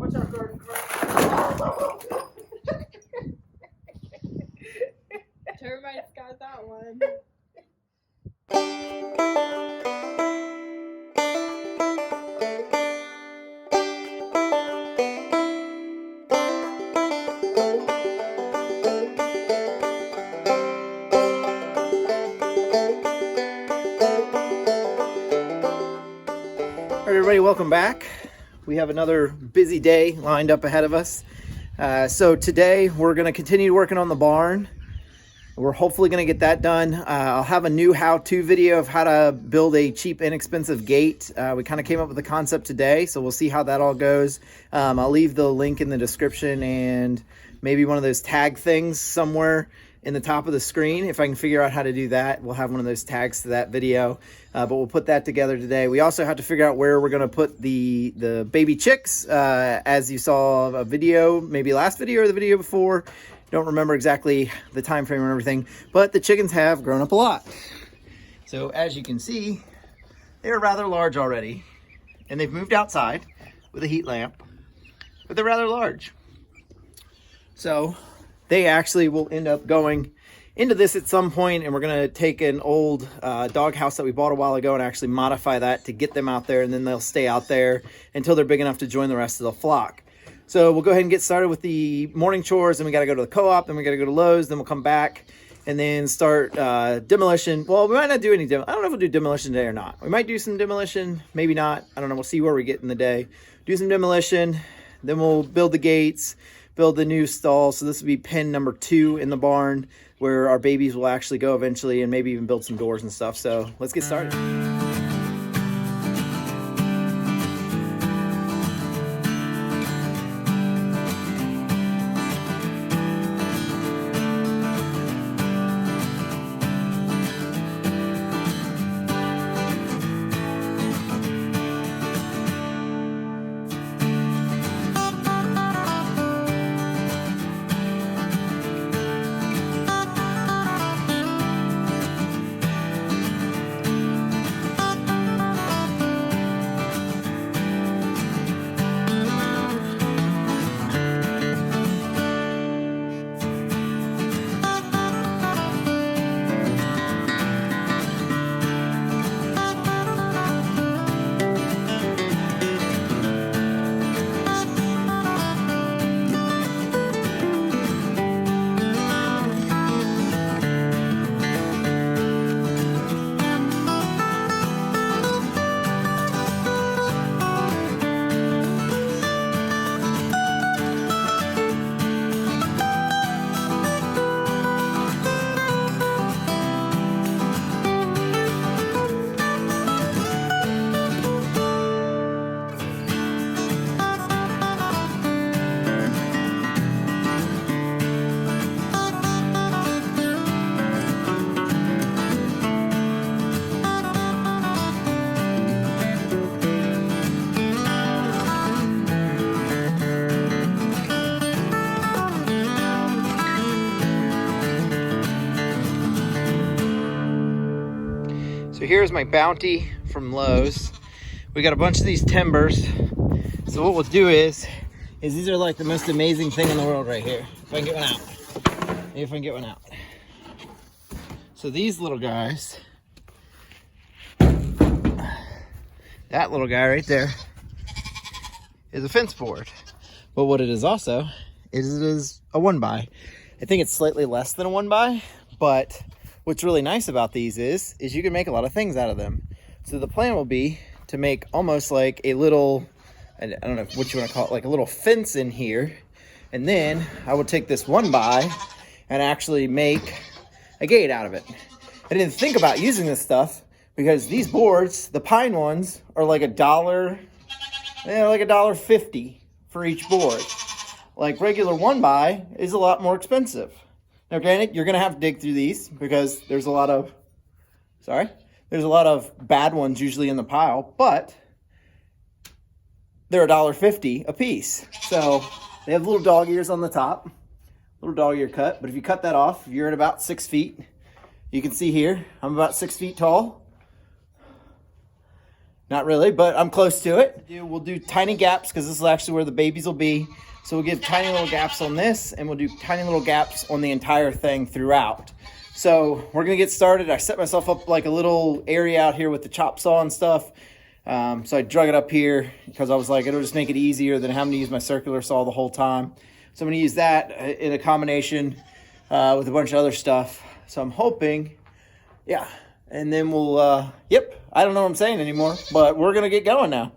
Watch out, Gordon. Termites got that one. All right, everybody, welcome back. We have another busy day lined up ahead of us. So today we're going to continue working on the barn. We're hopefully going to get that done. I'll have a new how-to video of how to build a cheap, inexpensive gate. We kind of came up with the concept today, so we'll see how that all goes. I'll leave the link in the description and maybe one of those tag things somewhere in the top of the screen. If I can figure out how to do that, we'll have one of those tags to that video. But we'll put that together today. We also have to figure out where we're going to put the baby chicks. As you saw a video, maybe last video or the video before. Don't remember exactly the time frame and everything, but the chickens have grown up a lot. So as you can see, they're rather large already, and they've moved outside with a heat lamp, but they're rather large. So they actually will end up going into this at some point, and we're going to take an old dog house that we bought a while ago and actually modify that to get them out there, and then they'll stay out there until they're big enough to join the rest of the flock. So we'll go ahead and get started with the morning chores, and we got to go to the co-op, then we got to go to Lowe's, then we'll come back and then start demolition. Well, we might not do any I don't know if we'll do demolition today or not. We might do some demolition, maybe not. I don't know. We'll see where we get in the day. Do some demolition, then we'll build the gates, build the new stall. So this will be pen number 2 in the barn where our babies will actually go eventually, and maybe even build some doors and stuff. So let's get started. So here's my bounty from Lowe's. We got a bunch of these timbers. So what we'll do is these are like the most amazing thing in the world right here. If I can get one out. Maybe if I can get one out. So these little guys, that little guy right there is a fence board. But what it is also is it is a 1x. I think it's slightly less than a 1x, but what's really nice about these is you can make a lot of things out of them. So the plan will be to make almost like a little, I don't know what you want to call it, like a little fence in here. And then I would take this 1x and actually make a gate out of it. I didn't think about using this stuff because these boards, the pine ones, are like $1, like $1.50 for each board. Like regular 1x is a lot more expensive. Now, granted, you're going to have to dig through these because there's a lot of, there's a lot of bad ones usually in the pile, but they're $1.50 a piece. So they have little dog ears on the top, little dog ear cut. But if you cut that off, you're at about 6 feet. You can see here, I'm about 6 feet tall. Not really, but I'm close to it. We'll do tiny gaps because this is actually where the babies will be. So we'll give tiny little gaps on this, and we'll do tiny little gaps on the entire thing throughout. So we're gonna get started. I set myself up like a little area out here with the chop saw and stuff. So I drug it up here because I was like, it'll just make it easier than having to use my circular saw the whole time. So I'm gonna use that in a combination with a bunch of other stuff. So I'm hoping, yeah. And then we'll, I don't know what I'm saying anymore, but we're gonna get going now.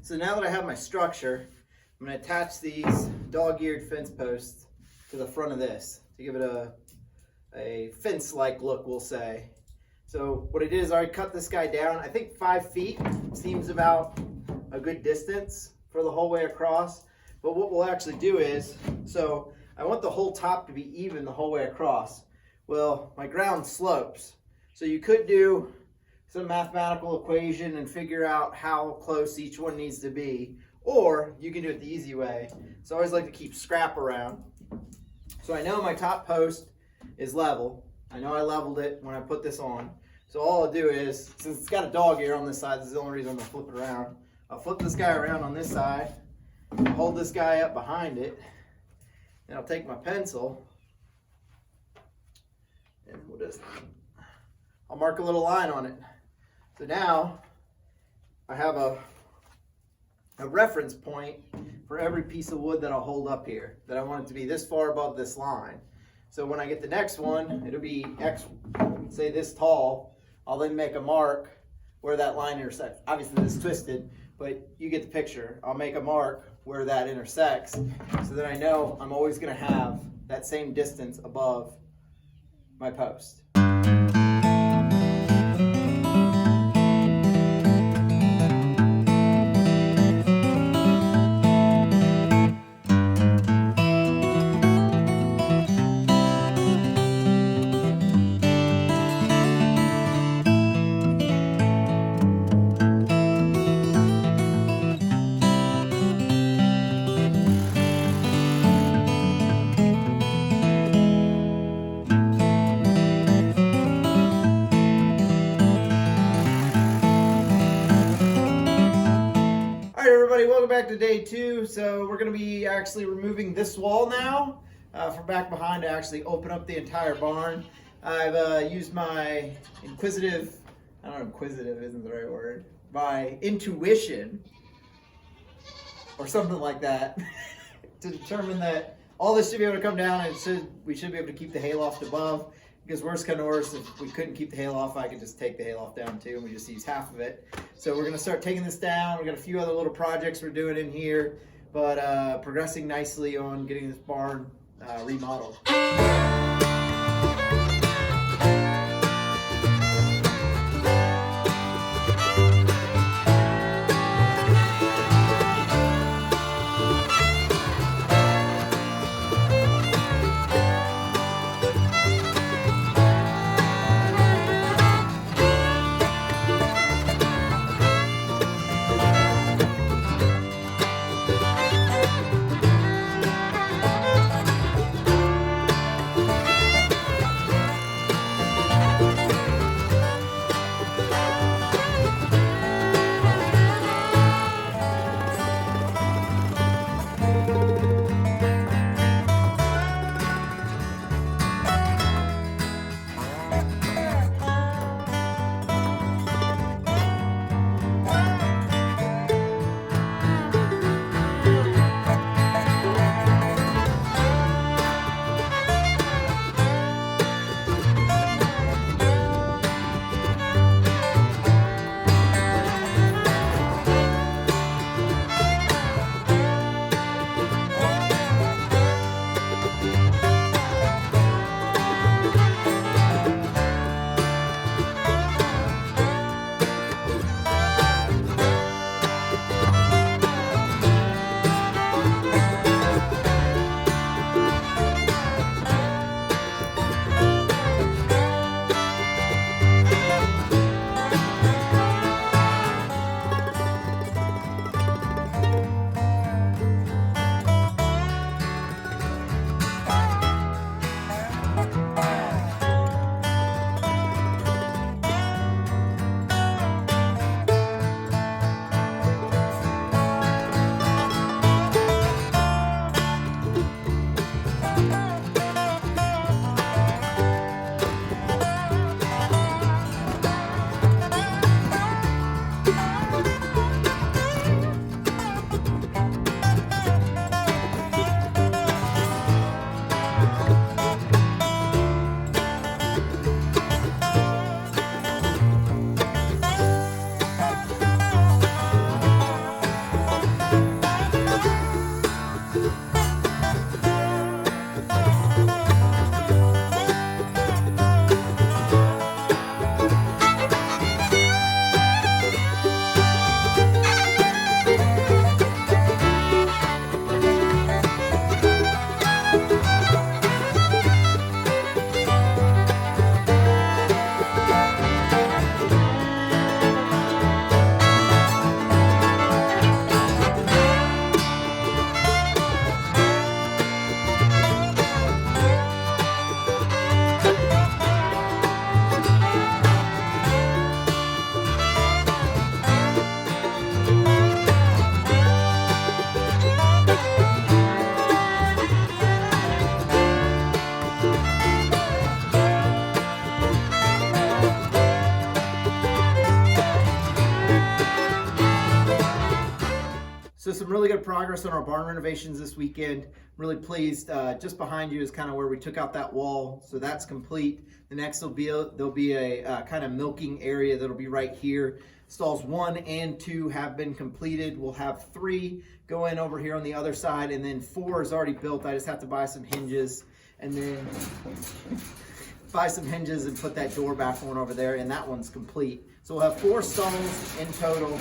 So now that I have my structure, I'm going to attach these dog-eared fence posts to the front of this to give it a fence-like look, we'll say. So what I did is I already cut this guy down. I think 5 feet seems about a good distance for the whole way across. But what we'll actually do is, so I want the whole top to be even the whole way across. Well, my ground slopes. So you could do some mathematical equation and figure out how close each one needs to be, or you can do it the easy way. So I always like to keep scrap around. So I know my top post is level. I know I leveled it when I put this on. So all I'll do is, since it's got a dog ear on this side, this is the only reason I'm gonna flip it around. I'll flip this guy around on this side, hold this guy up behind it, and I'll take my pencil and I'll mark a little line on it. So now I have a reference point for every piece of wood that I'll hold up here, that I want it to be this far above this line. So when I get the next one, it'll be X, say this tall. I'll then make a mark where that line intersects. Obviously this is twisted, but you get the picture. I'll make a mark where that intersects so that I know I'm always gonna have that same distance above my post. Welcome back to day 2. So we're going to be actually removing this wall now from back behind to actually open up the entire barn. I've used my inquisitive, I don't know, inquisitive isn't the right word, my intuition or something like that to determine that all this should be able to come down and we should be able to keep the hayloft above. Because worst come to worst, if we couldn't keep the hayloft, I could just take the hayloft down too, and we just use half of it. So we're going to start taking this down. We've got a few other little projects we're doing in here, but progressing nicely on getting this barn remodeled. So some really good progress on our barn renovations this weekend. Really pleased. Just behind you is kind of where we took out that wall, so that's complete. The next there'll be a kind of milking area that'll be right here. Stalls 1 and 2 have been completed. We'll have 3 go in over here on the other side, and then 4 is already built. I just have to buy some hinges and then and put that door back on over there, and that one's complete. So we'll have 4 stalls in total.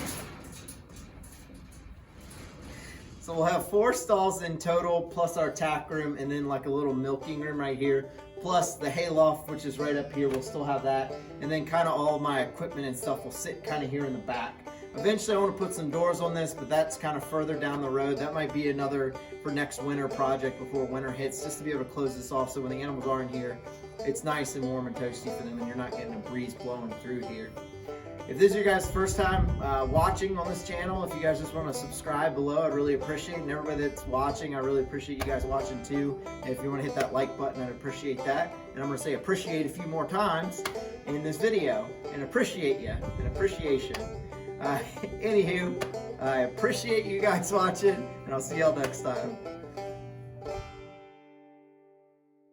So we'll have 4 stalls in total, plus our tack room, and then like a little milking room right here, plus the hay loft, which is right up here. We'll still have that, and then kind of all of my equipment and stuff will sit kind of here in the back. Eventually I want to put some doors on this, but that's kind of further down the road. That might be another for next winter project before winter hits, just to be able to close this off so when the animals are in here, it's nice and warm and toasty for them and you're not getting a breeze blowing through here. If this is your guys' first time watching on this channel, if you guys just want to subscribe below, I'd really appreciate it. And everybody that's watching, I really appreciate you guys watching too. And if you want to hit that like button, I'd appreciate that. And I'm going to say appreciate a few more times in this video. And appreciate you. And appreciation. Anywho, I appreciate you guys watching, and I'll see y'all next time.